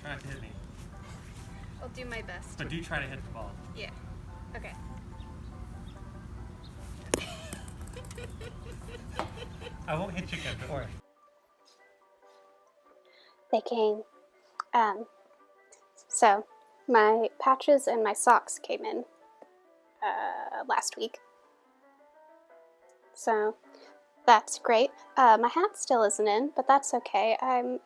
Try not to hit me. I'll do my best. But do try to hit the ball. Yeah. Okay. I won't hit you again, don't worry. They came. So my patches and my socks came in last week. So that's great. My hat still isn't in, but that's okay. I'm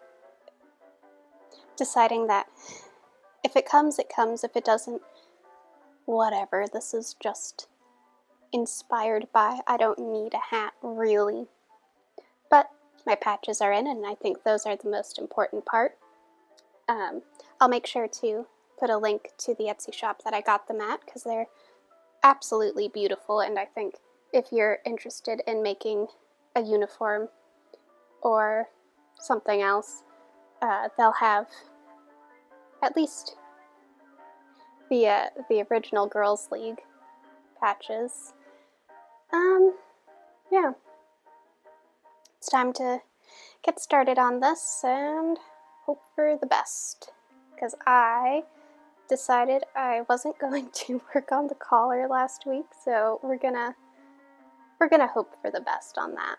deciding that if it comes, it comes. If it doesn't, whatever. This is just inspired by. I don't need a hat, really. But my patches are in, and I think those are the most important part. I'll make sure to put a link to the Etsy shop that I got them at, because they're absolutely beautiful, and I think if you're interested in making a uniform or something else, they'll have at least the original Girls League patches. Yeah. It's time to get started on this and hope for the best, because I decided I wasn't going to work on the collar last week, so we're gonna hope for the best on that.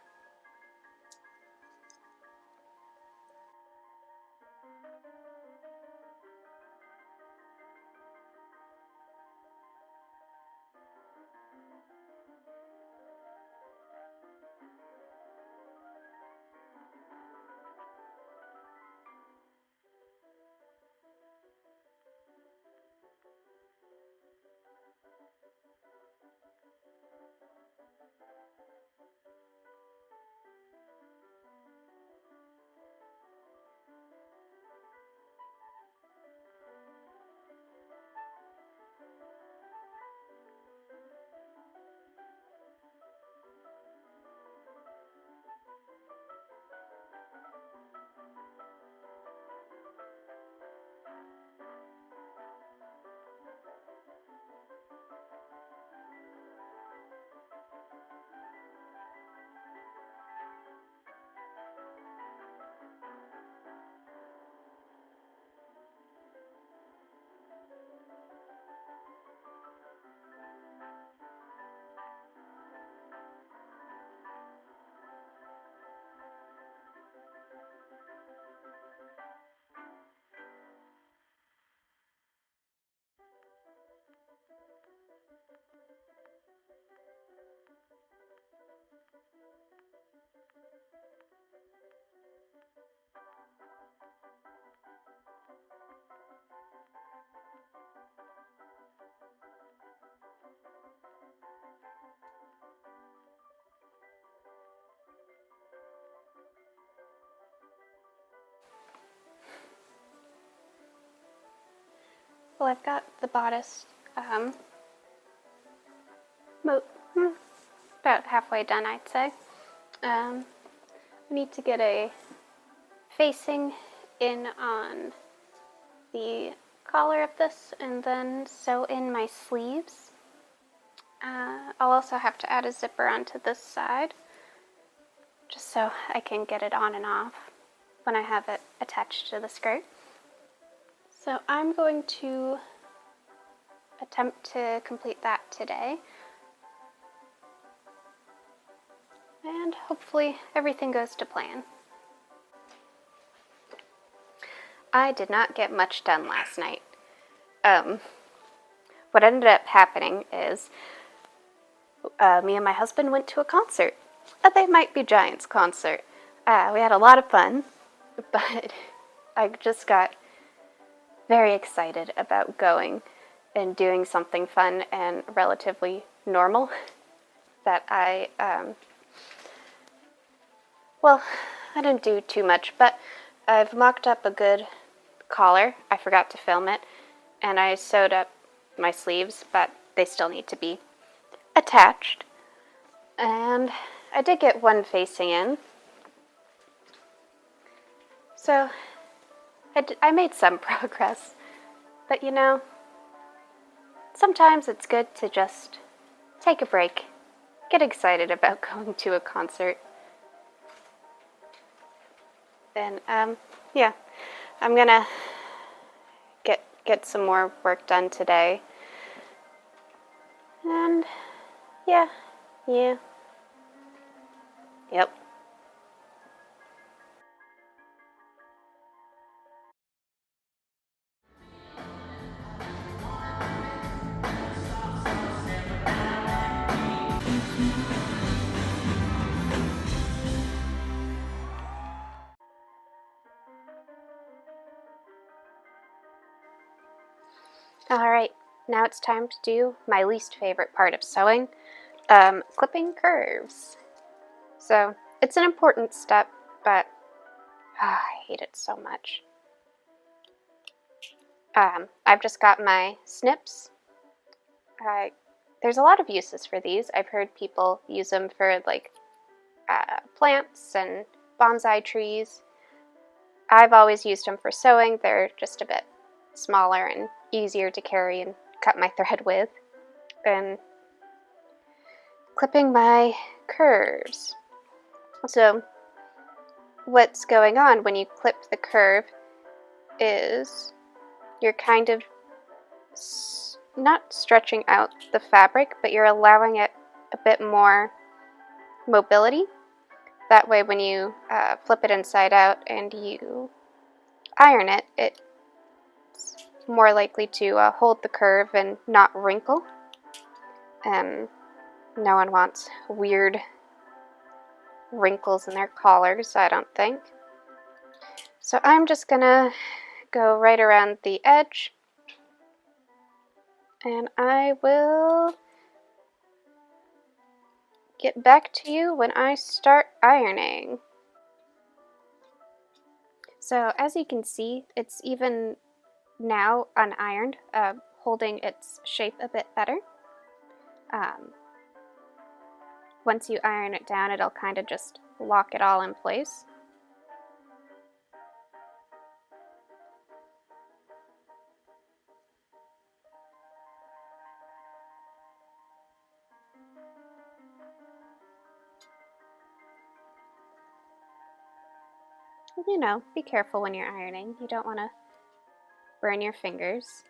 Well, I've got the bodice about halfway done, I'd say. We need to get a facing in on the collar of this and then sew in my sleeves. I'll also have to add a zipper onto this side, just so I can get it on and off when I have it attached to the skirt. So I'm going to attempt to complete that today. And hopefully everything goes to plan. I did not get much done last night. What ended up happening is me and my husband went to a concert. They Might Be Giants concert. We had a lot of fun, but I just got very excited about going and doing something fun and relatively normal that I didn't do too much, but I've mocked up a good collar. I forgot to film it, and I sewed up my sleeves, but they still need to be attached. And I did get one facing in, so I made some progress. But you know, sometimes it's good to just take a break, get excited about going to a concert. And yeah, I'm gonna get some more work done today. And yeah. Yep. Alright, now it's time to do my least favorite part of sewing, clipping curves. So, it's an important step, but I hate it so much. I've just got my snips. There's a lot of uses for these. I've heard people use them for like plants and bonsai trees. I've always used them for sewing. They're just a bit smaller and easier to carry and cut my thread with. And clipping my curves. So what's going on when you clip the curve is you're kind of not stretching out the fabric, but you're allowing it a bit more mobility. That way when you flip it inside out and you iron it, it's more likely to hold the curve and not wrinkle. And no one wants weird wrinkles in their collars, I don't think. So I'm just gonna go right around the edge, and I will get back to you when I start ironing. So as you can see, it's even now unironed, holding its shape a bit better. Once you iron it down, it'll kind of just lock it all in place. You know, be careful when you're ironing. You don't want to burn your fingers.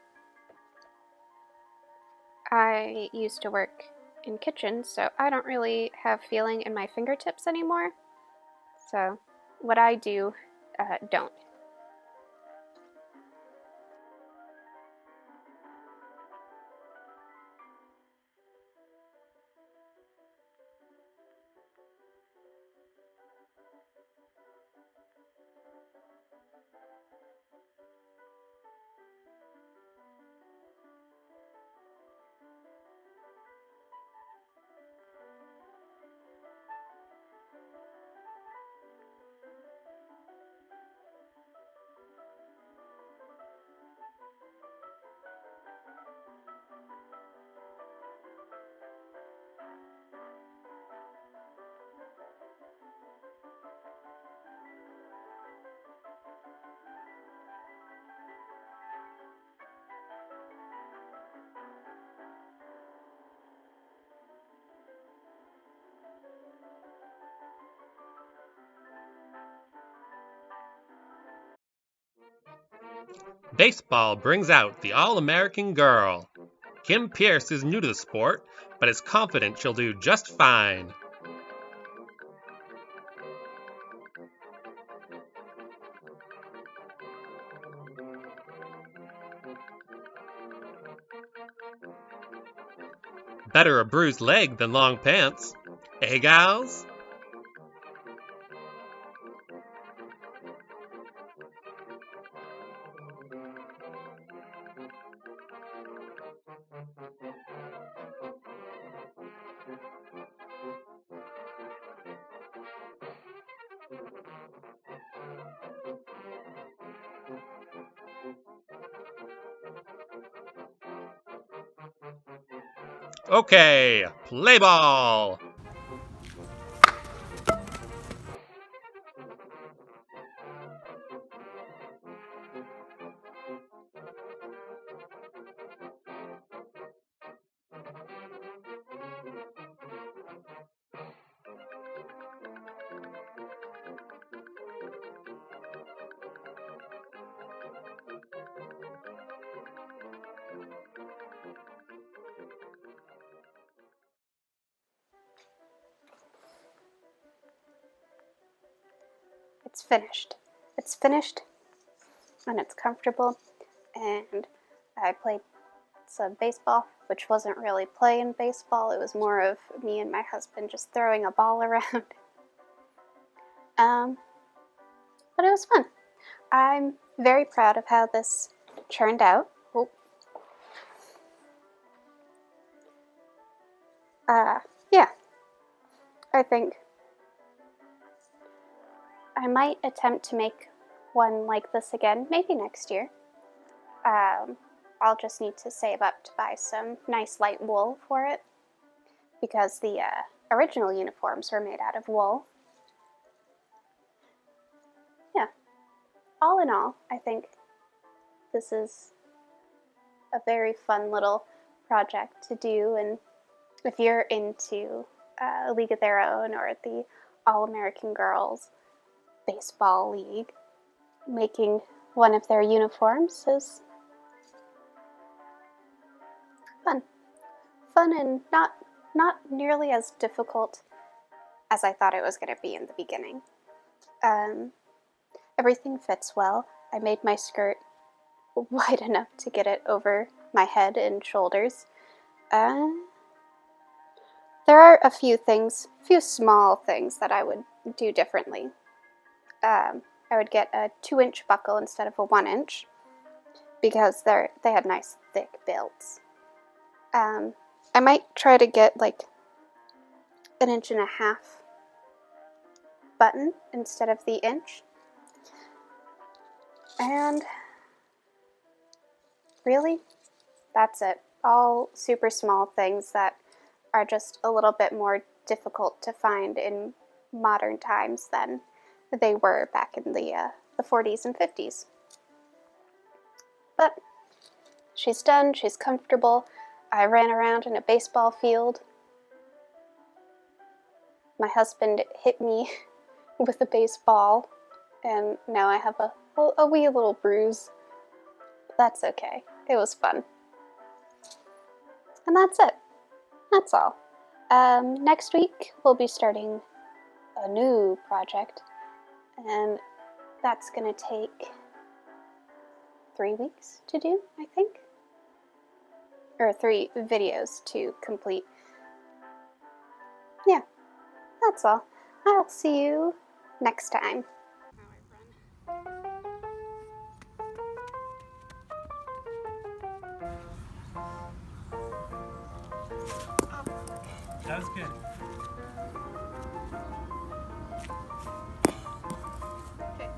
I used to work in kitchens, so I don't really have feeling in my fingertips anymore. So what I do, don't. Baseball brings out the All-American girl. Kim Pierce is new to the sport, but is confident she'll do just fine. Better a bruised leg than long pants. Eh, gals? Okay, play ball! it's finished. It's finished and it's comfortable. And I played some baseball, which wasn't really playing baseball. It was more of me and my husband just throwing a ball around. But it was fun. I'm very proud of how this turned out. Oh. Yeah, I think I might attempt to make one like this again, maybe next year. I'll just need to save up to buy some nice light wool for it, because the original uniforms were made out of wool. Yeah, all in all, I think this is a very fun little project to do, and if you're into a League of Their Own or the All-American Girls Baseball League, making one of their uniforms is fun. Fun and not nearly as difficult as I thought it was going to be in the beginning. Everything fits well. I made my skirt wide enough to get it over my head and shoulders. There are a few small things that I would do differently. I would get a 2-inch buckle instead of a 1-inch, because they had nice thick builds. I might try to get like 1.5 inch button instead of the inch. And really, that's it. All super small things that are just a little bit more difficult to find in modern times than they were back in the 40s and 50s. But she's done, she's comfortable. I ran around in a baseball field. My husband hit me with a baseball, and now I have a wee little bruise. That's okay. It was fun. And that's it. That's all. Next week, we'll be starting a new project, and that's going to take 3 weeks to do, I think. Or 3 videos to complete. Yeah, that's all. I'll see you next time. That was good. Okay.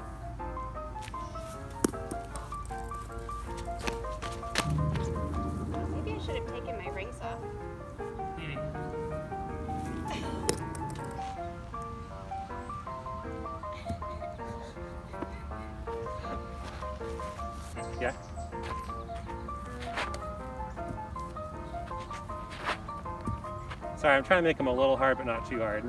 Maybe I should have taken my rings off. Yeah. Sorry, I'm trying to make them a little hard, but not too hard.